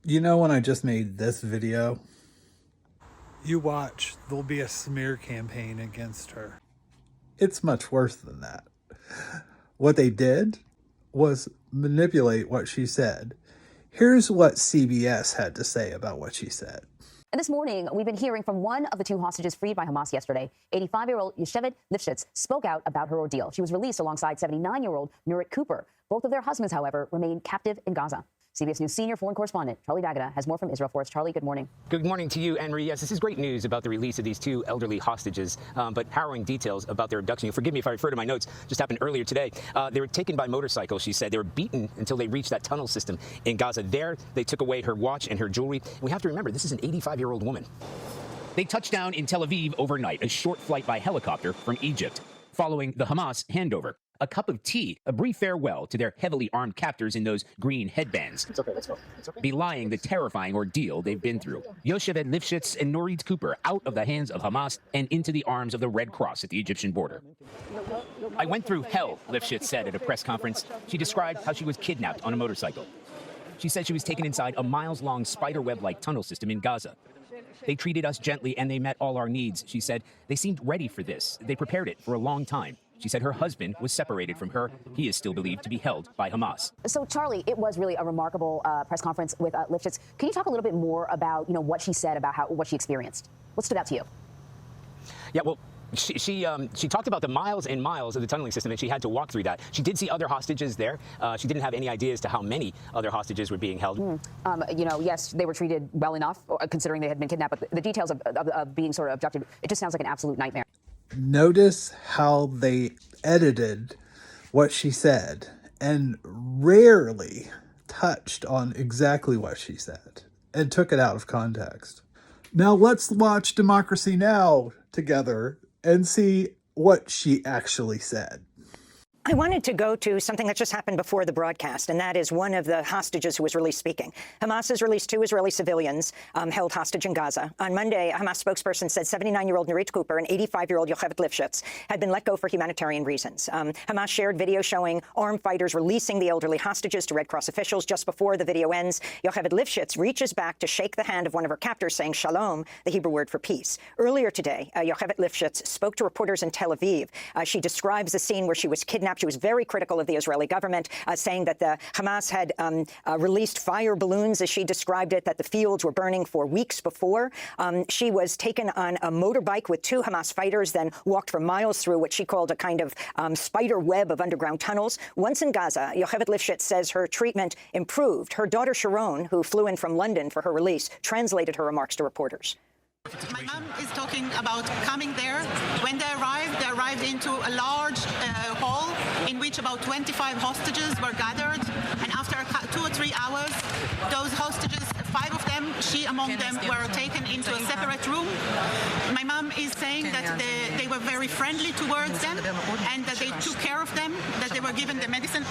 You know, when I just made this video, you watch, there'll be a smear campaign against her. It's much worse than that. What they did was manipulate what she said. Here's what CBS had to say about what she said. And this morning, we've been hearing from one of the two hostages freed by Hamas yesterday. 85-year-old Yocheved Lifshitz spoke out about her ordeal. She was released alongside 79-year-old Nurit Cooper. Both of their husbands, however, remain captive in Gaza. CBS News senior foreign correspondent Charlie D'Agata has more from Israel for us. Charlie, good morning. Good morning to you, Henry. Yes, this is great news about the release of these two elderly hostages, but harrowing details about their abduction. Forgive me if I refer to my notes. Just happened earlier today. They were taken by motorcycle, she said. They were beaten until they reached that tunnel system in Gaza. There, they took away her watch and her jewelry. And we have to remember, this is an 85-year-old woman. They touched down in Tel Aviv overnight, a short flight by helicopter from Egypt, following the Hamas handover. A cup of tea, a brief farewell to their heavily armed captors in those green headbands. It's okay, let's go. It's okay. Belying the terrifying ordeal they've been through. Yocheved Lifshitz and Nurit Cooper out of the hands of Hamas and into the arms of the Red Cross at the Egyptian border. I went through hell, Lifshitz said at a press conference. She described how she was kidnapped on a motorcycle. She said she was taken inside a miles-long spiderweb-like tunnel system in Gaza. They treated us gently and they met all our needs, she said. They seemed ready for this. They prepared it for a long time. She said her husband was separated from her. He is still believed to be held by Hamas. So, Charlie, it was really a remarkable press conference with Lifshitz. Can you talk a little bit more about, what she said about what she experienced? What stood out to you? Yeah, well, she talked about the miles and miles of the tunneling system, and she had to walk through that. She did see other hostages there. She didn't have any idea as to how many other hostages were being held. Yes, they were treated well enough, considering they had been kidnapped, but the details of being sort of abducted, it just sounds like an absolute nightmare. Notice how they edited what she said and rarely touched on exactly what she said and took it out of context. Now let's watch Democracy Now! Together and see what she actually said. I wanted to go to something that just happened before the broadcast, and that is one of the hostages who was released speaking. Hamas has released two Israeli civilians held hostage in Gaza. On Monday, a Hamas spokesperson said 79-year-old Nurit Cooper and 85-year-old Yocheved Lifshitz had been let go for humanitarian reasons. Hamas shared video showing armed fighters releasing the elderly hostages to Red Cross officials. Just before the video ends, Yocheved Lifshitz reaches back to shake the hand of one of her captors, saying shalom, the Hebrew word for peace. Earlier today, Yocheved Lifshitz spoke to reporters in Tel Aviv. She describes the scene where she was kidnapped. She was very critical of the Israeli government, saying that the Hamas had released fire balloons, as she described it, that the fields were burning for weeks before. She was taken on a motorbike with two Hamas fighters, then walked for miles through what she called a kind of spider web of underground tunnels. Once in Gaza, Yocheved Lifshitz says her treatment improved. Her daughter Sharon, who flew in from London for her release, translated her remarks to reporters. My mom is talking about coming there. When they arrived into a large hall in which about 25 hostages were gathered. And after 2 or 3 hours, those hostages, 5 of them, she among them, were taken into a separate room. My mom is saying that they were very friendly towards them and that they took care of them, that they were given the medicine.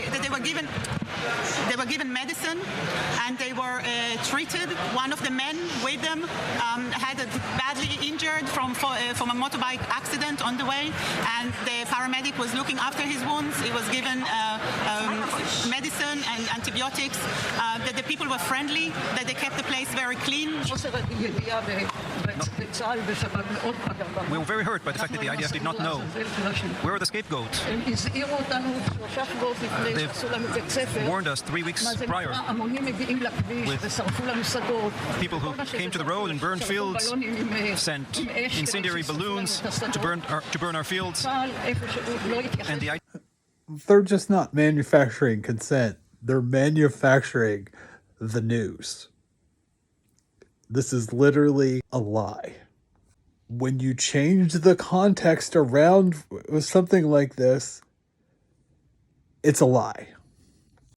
That they were given medicine and they were treated. One of the men with them had a badly injured from a motorbike accident on the way, and the paramedic was looking after his wounds. He was given medicine and antibiotics. That the people were friendly, that they kept the place very clean. We were very hurt by the fact that the IDF did not know where were the scapegoats. They've warned us 3 weeks prior with people who came to the road and burned fields, sent incendiary balloons to burn our fields. And they're just not manufacturing consent. They're manufacturing the news. This is literally a lie. When you change the context around with something like this, it's a lie.